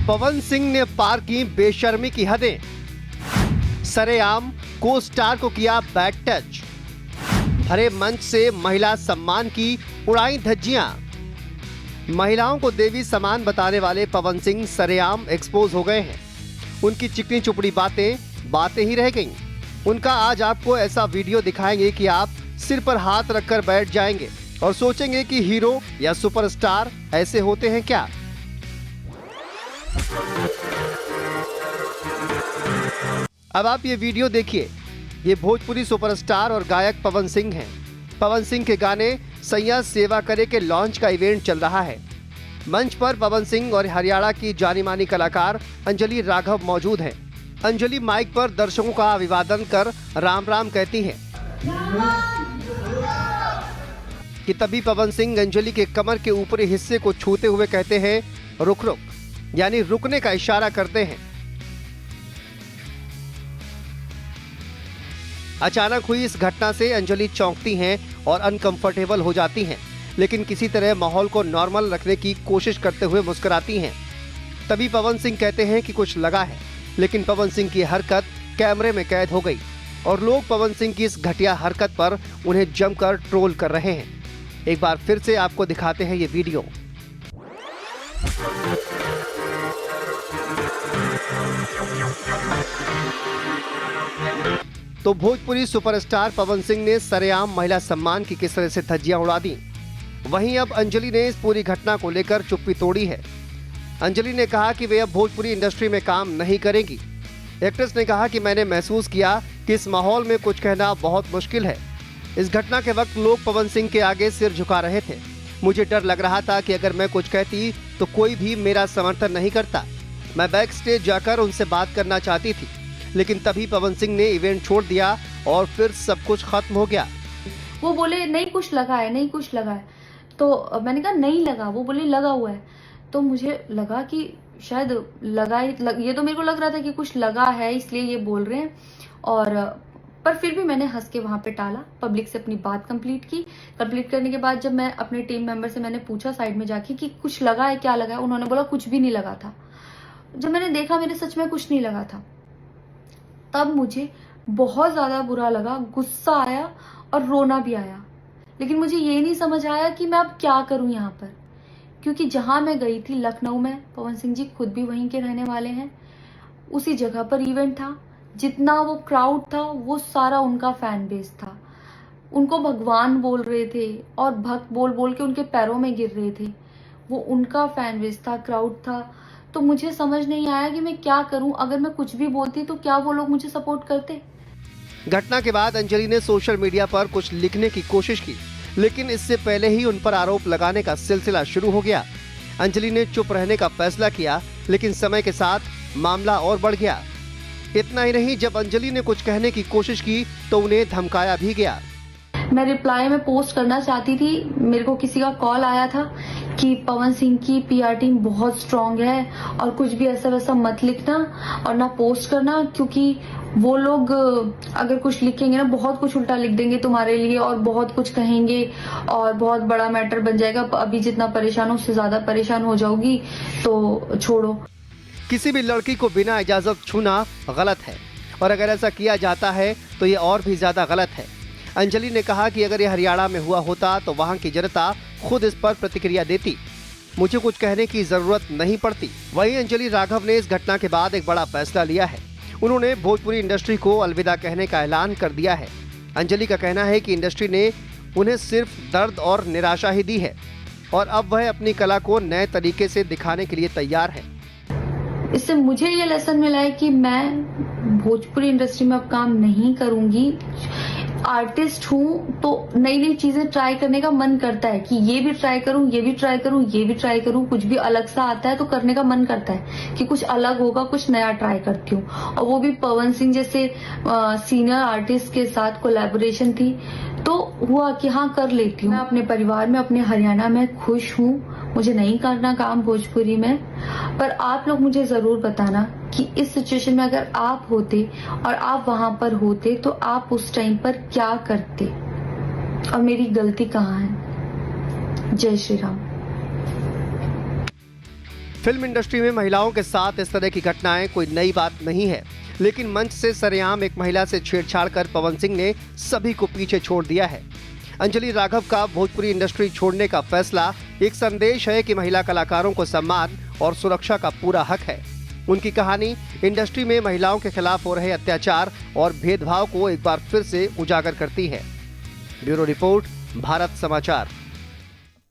पवन सिंह ने पार की बेशर्मी की हदें, सरेआम को स्टार को किया बैड टच, भरे मंच से महिला सम्मान की उड़ाई धज्जियां। महिलाओं को देवी समान बताने वाले पवन सिंह सरेआम एक्सपोज हो गए हैं। उनकी चिकनी चुपड़ी बातें ही रह गईं। उनका आज आपको ऐसा वीडियो दिखाएंगे कि आप सिर पर हाथ रखकर बैठ जाएंगे और सोचेंगे कि हीरो या सुपरस्टार ऐसे होते हैं क्या। अब आप ये वीडियो देखिए। ये भोजपुरी सुपरस्टार और गायक पवन सिंह हैं। पवन सिंह के गाने सैया सेवा करे के लॉन्च का इवेंट चल रहा है। मंच पर पवन सिंह और हरियाणा की जानी मानी कलाकार अंजलि राघव मौजूद हैं। अंजलि माइक पर दर्शकों का अभिवादन कर राम राम कहती हैं कि तभी पवन सिंह अंजलि के कमर के ऊपरी हिस्से को छूते हुए कहते हैं रुक रुक, यानी रुकने का इशारा करते हैं। अचानक हुई इस घटना से अंजलि चौंकती हैं और अनकंफर्टेबल हो जाती हैं, लेकिन किसी तरह माहौल को नॉर्मल रखने की कोशिश करते हुए मुस्कुराती हैं। तभी पवन सिंह कहते हैं कि कुछ लगा है, लेकिन पवन सिंह की हरकत कैमरे में कैद हो गई और लोग पवन सिंह की इस घटिया हरकत पर उन्हें जमकर ट्रोल कर रहे हैं। एक बार फिर से आपको दिखाते हैं ये वीडियो। तो भोजपुरी सुपरस्टार पवन सिंह ने सरेआम महिला सम्मान की किस तरह से धज्जियां उड़ा दी। वहीं अब अंजलि ने इस पूरी घटना को लेकर चुप्पी तोड़ी है। अंजलि ने कहा कि वे अब भोजपुरी इंडस्ट्री में काम नहीं करेंगी। एक्ट्रेस ने कहा कि मैंने महसूस किया कि इस माहौल में कुछ कहना बहुत मुश्किल है। इस घटना के वक्त लोग पवन सिंह के आगे सिर झुका रहे थे। मुझे डर लग रहा था कि अगर मैं कुछ कहती तो कोई भी मेरा समर्थन नहीं करता। मैं बैक स्टेज जाकर उनसे बात करना चाहती थी, लेकिन तभी पवन सिंह ने इवेंट छोड़ दिया और फिर सब कुछ खत्म हो गया। वो बोले नहीं कुछ लगा है, नहीं कुछ लगा है, तो मैंने कहा नहीं लगा। वो बोले लगा हुआ है। तो मुझे लगा कि शायद ये तो मेरे को लग रहा था कि कुछ लगा है इसलिए ये बोल रहे हैं। और पर फिर भी मैंने हंस के वहां पे टाला, पब्लिक से अपनी बात कंप्लीट की। कंप्लीट करने के बाद जब मैं अपने टीम मेंबर से मैंने पूछा साइड में जाके कि कुछ लगा है, क्या लगा है, उन्होंने बोला कुछ भी नहीं लगा था। जब मैंने देखा मेरे सच में कुछ नहीं लगा था, तब मुझे बहुत ज्यादा बुरा लगा, गुस्सा आया और रोना भी आया। लेकिन मुझे ये नहीं समझ आया कि मैं अब क्या करूं यहाँ पर, क्योंकि जहां मैं गई थी लखनऊ में, पवन सिंह जी खुद भी वहीं के रहने वाले हैं, उसी जगह पर इवेंट था। जितना वो क्राउड था वो सारा उनका फैन बेस था। उनको भगवान बोल रहे थे और भक्त बोल बोल के उनके पैरों में गिर रहे थे। वो उनका फैन बेस था, क्राउड था। तो मुझे समझ नहीं आया कि मैं क्या करूं। अगर मैं कुछ भी बोलती तो क्या वो लोग मुझे सपोर्ट करते। घटना के बाद अंजलि ने सोशल मीडिया पर कुछ लिखने की कोशिश की, लेकिन इससे पहले ही उन पर आरोप लगाने का सिलसिला शुरू हो गया। अंजलि ने चुप रहने का फैसला किया, लेकिन समय के साथ मामला और बढ़ गया। इतना ही नहीं, जब अंजलि ने कुछ कहने की कोशिश की तो उन्हें धमकाया भी गया। मैं रिप्लाई में पोस्ट करना चाहती थी। मेरे को किसी का कॉल आया था कि पवन सिंह की पीआर टीम बहुत स्ट्रांग है और कुछ भी ऐसा वैसा मत लिखना और ना पोस्ट करना, क्योंकि वो लोग अगर कुछ लिखेंगे ना बहुत कुछ उल्टा लिख देंगे तुम्हारे लिए और बहुत कुछ कहेंगे और बहुत बड़ा मैटर बन जाएगा। अभी जितना परेशान हो उससे ज्यादा परेशान हो जाओगी, तो छोड़ो। किसी भी लड़की को बिना इजाजत छूना गलत है और अगर ऐसा किया जाता है तो ये और भी ज्यादा गलत है। अंजलि ने कहा कि अगर ये हरियाणा में हुआ होता तो वहाँ की जनता खुद इस पर प्रतिक्रिया देती, मुझे कुछ कहने की जरूरत नहीं पड़ती। वहीं अंजलि राघव ने इस घटना के बाद एक बड़ा फैसला लिया है। उन्होंने भोजपुरी इंडस्ट्री को अलविदा कहने का ऐलान कर दिया है। अंजलि का कहना है कि इंडस्ट्री ने उन्हें सिर्फ दर्द और निराशा ही दी है और अब वह अपनी कला को नए तरीके से दिखाने के लिए तैयार है। इससे मुझे ये लेसन मिला है कि मैं भोजपुरी इंडस्ट्री में अब काम नहीं करूंगी। आर्टिस्ट हूँ तो नई नई चीजें ट्राई करने का मन करता है कि ये भी ट्राई करूँ, ये भी ट्राई करूँ, ये भी ट्राई करूँ। कुछ भी अलग सा आता है तो करने का मन करता है कि कुछ अलग होगा, कुछ नया ट्राई करती हूँ। और वो भी पवन सिंह जैसे सीनियर आर्टिस्ट के साथ कोलैबोरेशन थी तो हुआ कि हाँ कर लेती हूँ। मैं अपने परिवार में, अपने हरियाणा में खुश हूँ। मुझे नहीं करना काम भोजपुरी में। पर आप लोग मुझे जरूर बताना कि इस सिचुएशन में अगर आप होते और आप वहां पर होते तो आप उस टाइम पर क्या करते और मेरी गलती कहाँ है। जय श्री राम। फिल्म इंडस्ट्री में महिलाओं के साथ इस तरह की घटनाएं कोई नई बात नहीं है, लेकिन मंच से सरेआम एक महिला से छेड़छाड़ कर पवन सिंह ने सभी को पीछे छोड़ दिया है। अंजलि राघव का भोजपुरी इंडस्ट्री छोड़ने का फैसला एक संदेश है कि महिला कलाकारों को सम्मान और सुरक्षा का पूरा हक है। उनकी कहानी इंडस्ट्री में महिलाओं के खिलाफ हो रहे अत्याचार और भेदभाव को एक बार फिर से उजागर करती है। ब्यूरो रिपोर्ट, भारत समाचार।